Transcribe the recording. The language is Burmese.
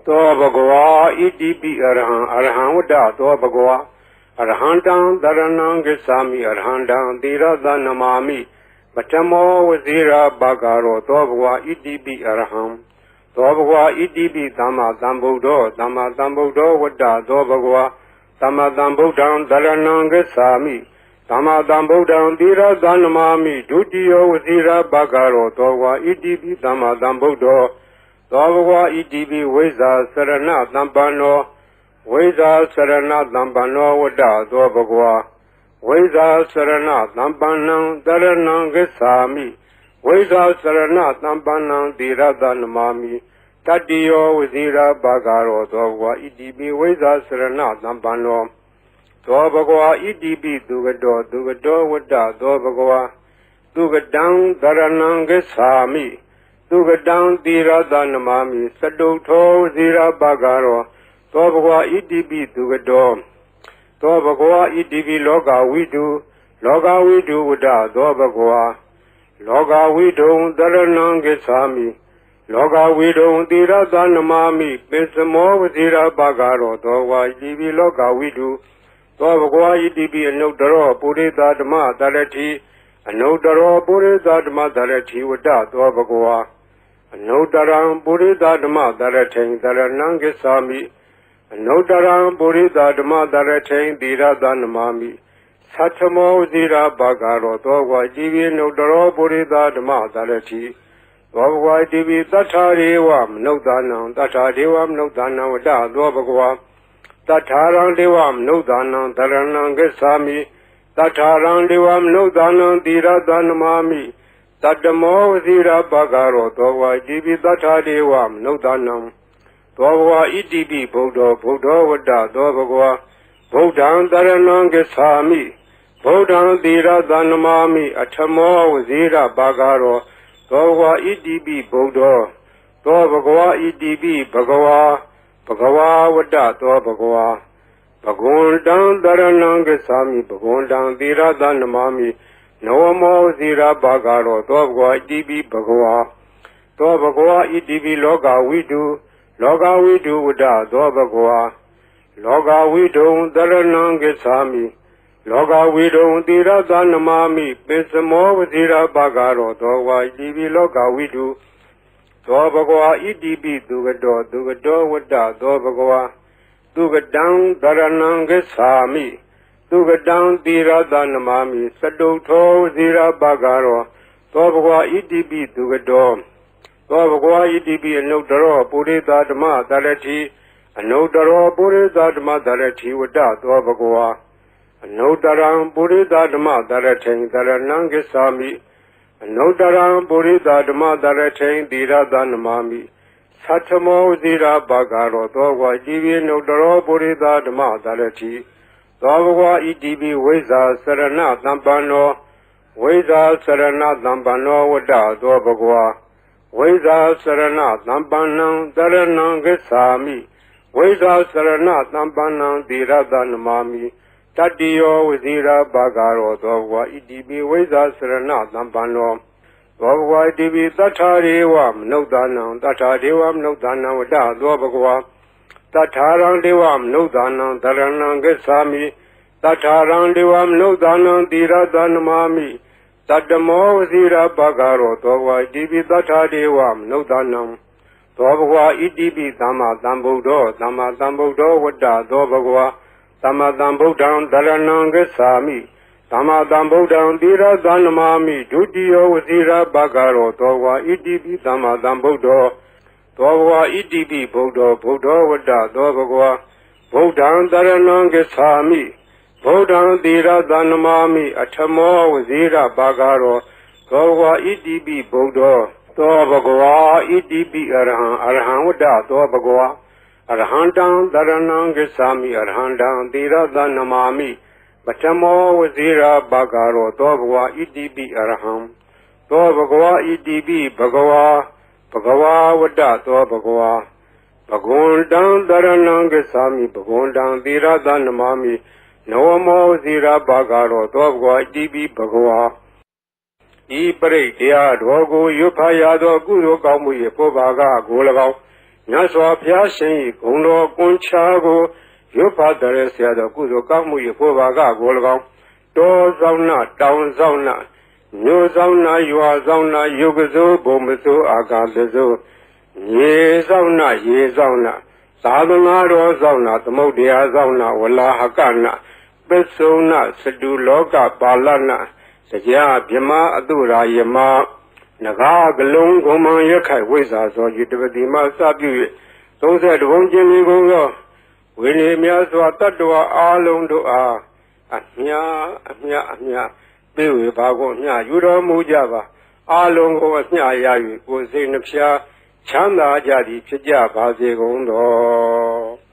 သောဘဂဝါဣတိပိအရဟံအရဟံဝတ္တသောဘဂဝါအရဟံတံတရဏံဂစ္ဆာမိအရဟံတံသီရသနမာမိပထမောဝဇိရာဘဂရောသောဘဂဝါဣတိပိအရဟံသောဘဂဝါဣတိပိသမ္မာသမ္ဗုဒ္ဓောသမ္မာသမ္ဗုဒ္ဓောဝတ္တသောဘဂဝါသမ္မာသမ္ဗုဒ္ဓံတရဏံဂစ္ဆာမိသမ္မာသမ္ဗုဒ္ဓံသီရသနမာမိဒုတိယဝဇိရာဘဂရောသောဘဂဝါဣတိပိသမ္မာသမ္ဗုဒ္ဓောသောဘဂဝါဣတိပိဝိဇ္ဇာစရဏသံပန္နောဝိဇ္ဇာစရဏသံပန္နောဝတ္တသောဘဂဝါဝိဇ္ဇာစရဏသံပန္နံတရဏံဂစ္ဆာမိဝိဇ္ဇာစရဏသံပန္နံသီရသနမာမိတတ္တိယောဝဇိရာဘဂရောသောဘဂဝါဣတိပိဝိဇ္ဇာစရဏသံပန္နောသောဘဂဝါဣတိပိသူကတောသူကတောဝတ္တသောဘဂဝါသူကတံတရဏံဂစ္ဆာမိသူကတံသီရသနမာမိစတုထောဝဇိရာဘဂရောသောဘဂဝါဣတိပိသူကတောသောဘဂဝါဣတိပိလောကဝိတုလောကဝိတုဝတ္တသောဘဂဝါလောကဝိတုံတရဏံဂစ္ဆာမိလောကဝိတုံသီရသနမာမိပိစမောဝဇိရာဘဂရောသောဘဂဝါဣတိပိလောကဝိတုသောဘဂဝါဣတိပိအနုတ္တရောပုရိသဓမ္မတရတိအနုတ္တရောပုရိသဓမ္မတရတိဝတ္တသောဘဂဝါအနုတ္တရံပုရိသဓမ္မတရထိန်တရဏံဂစ္ဆာမိအနုတ္တရံပုရိသဓမ္မတရထိန်သီရသနမာမိသတ္ထမောဇိရာဘဂရောသောဘဂဝါဣတိပိအနုတ္တရောပုရိသဓမ္မတရတိသောဘဂဝါဣတိပိသတ္ထာရေဝမနုဿာနံသတ္ထာဒေဝမနုဿာနံဝတ္တသောဘဂဝါတထာရံဒေဝမနုဿာနံတရဏံဂစ္ဆာမိတထာရံဒေဝမနုဿာနံသီရသနမာမိတတ္တမောဝဇိရာဘဂရောသောဘဂဝါဣတိပိတထာဒေဝမနုဿာနံသောဘဂဝါဣတိပိဗုဒ္ဓောဗုဒ္ဓောဝတ္တသောဘဂဝါဗုဒ္ဓံတရဏံဂစ္ဆာမိဗုဒ္ဓံသီရသနမာမိအထမောဝဇိရာဘဂရောသောဘဂဝါဣတိပိဗုဒ္ဓောသောဘဂဝါဣတိပိဘဂဝါဘဂဝါဝတ္တသောဘဂဝါဘဂဝန္တံတရဏံဂစ္ဆာမိဘဂဝန္တံသီရသနမာမိနဝမောဇိရာဘဂရောသောဘဂဝါဣတိပိဘဂဝါသောဘဂဝါဣတိပိလောကဝိတုလောကဝိတုဝတ္တသောဘဂဝါလောကဝိတုံတရဏံဂစ္ဆာမိလောကဝိတုံသီရသနမာမိပိစမောဝဇိရာဘဂရောသောဘဂဝါဣတိပိလောကဝိတုသောဘဂဝါဣတိပိသူကတောသူကတောဝတ္တသောဘဂဝါသူကတံတရဏံဂစ္ဆာမိသူကတံသီရသနမာမိစတုထောဝဇိရာဘဂရောသောဘဂဝါဣတိပိသူကတောသောဘဂဝါဣတိပိအနုတ္တရောပုရိသဓမ္မတရတိအနုတ္တရောပုရိသဓမ္မတရတိဝတ္တသောဘဂဝါအနုတ္တရံပုရိသဓမ္မတရထိန်တရဏံဂစ္ဆာမိအနုတ္တရံပုရိသဓမ္မတရထိန်သီရသနမာမိသတ္ထမောဇိရာဘဂရောသောဘဂဝါဣတိပိအနုတ္တရောပုရိသဓမ္မတရတိသောဘဂဝါဣတိပိဝိဇ္ဇာစရဏသံပန္နောဝိဇ္ဇာစရဏသံပန္နောဝတ္တသောဘဂဝါဝိဇ္ဇာစရဏသံပန္နံတရဏံဂစ္ဆာမိဝိဇ္ဇာစရဏသံပန္နံသီရသနမာမိတတ္တိယောဝဇိရာဘဂရောသောဘဂဝါဣတိပိဝိဇ္ဇာစရဏသံပန္နောသောဘဂဝါဣတိပိတထာရေဝမနုဿာနံတထာဒေဝမနုဿာနံဝတ္တသောဘဂဝါတထာရံဒေဝမနုဿာနံတရဏံဂစ္ဆာမိတထာရံဒေဝမနုဿာနံသီရသနမာမိတတ္တမောဝဇိရာဘဂရောသောဘဂဝါဣတိပိတထာဒေဝမနုဿာနံသောဘဂဝါဣတိပိသမ္မာသမ္ဗုဒ္ဓောသမ္မာသမ္ဗုဒ္ဓောဝတ္တသောဘဂဝါသမ္မာသမ္ဗုဒ္ဓံတရဏံဂစ္ဆာမိသမ္မာသမ္ဗုဒ္ဓံသီရသနမာမိဒုတိယဝဇိရာဘဂရောသောဘဂဝါဣတိပိသမ္မာသမ္ဗုဒ္ဓောသောဘဂဝါဣတိပိဗုဒ္ဓောဗုဒ္ဓောဝတ္တသောဘဂဝါဗုဒ္ဓံတရဏံဂစ္ဆာမိဗုဒ္ဓံသီရသနမာမိအထမောဝဇိရာဘဂရောသောဘဂဝါဣတိပိဗုဒ္ဓောသောဘဂဝါဣတိပိအရဟံအရဟံဝတ္တသောဘဂဝါအရဟံတံတရဏံဂစ္ဆာမိအရဟံတံသီရသနမာမိပထမောဝဇိရာဘဂရောသောဘဂဝါဣတိပိအရဟံသောဘဂဝါဣတိပိဘဂဝါဘဂဝါဝတ္တသောဘဂဝါဘဂဝန္တံတရဏံဂစ္ဆာမိဘဂဝန္တံသီရသနမာမိနဝမောဇိရာဘဂရောသောဘဂဝါဣတိပိဘဂဝါဤပရိတရားတော်ကိုရွတ်ဖတ်ရသောကုသိုလ်ကောင်းမှု၏ပုဗ္ဗာကကို၎င်း မြတ်စွာဘုရားရှင်၏ဂုဏ်တော်ကွန်ချာကိုရွတ်ဖတ်တဲ့ဆရာတော်ကုသိုလ်ကောင်းမှု၏ဖို့ပါကကို၎င်းတောဆောင်နာတောင်ဆောင်နာမြို့ဆောင်နာရွာဆောင်နာယုတ်ကစိုးဘုံမစိုးအာကာသစိုးရေဆောင်နာရေဆောင်နာသာသနာတော်ဆောင်နာသမုဒ္ဒရာဆောင်နာဝလာဟကနာပစ္စုံနာစတုလောကပါဠနာတရားဗြဟ္မာအတုရာယမနဂါကလုံးဂုံမံရခိုင်ဝိဇ္ဇာသောယတပတိမစပြု၍30ဘုံကျင်းလေးကုန်သောဝိနည်းများစွာတတ္တဝါအာလုံးတို့အားအမြပေးဝေပါကုန်အမြယူတော်မူကြပါအာလုံးကိုအမြရ၍ကိုယ်စိတ်နှဖျားချမ်းသာကြသည်ဖြစ်ကြပါစေကုန်သော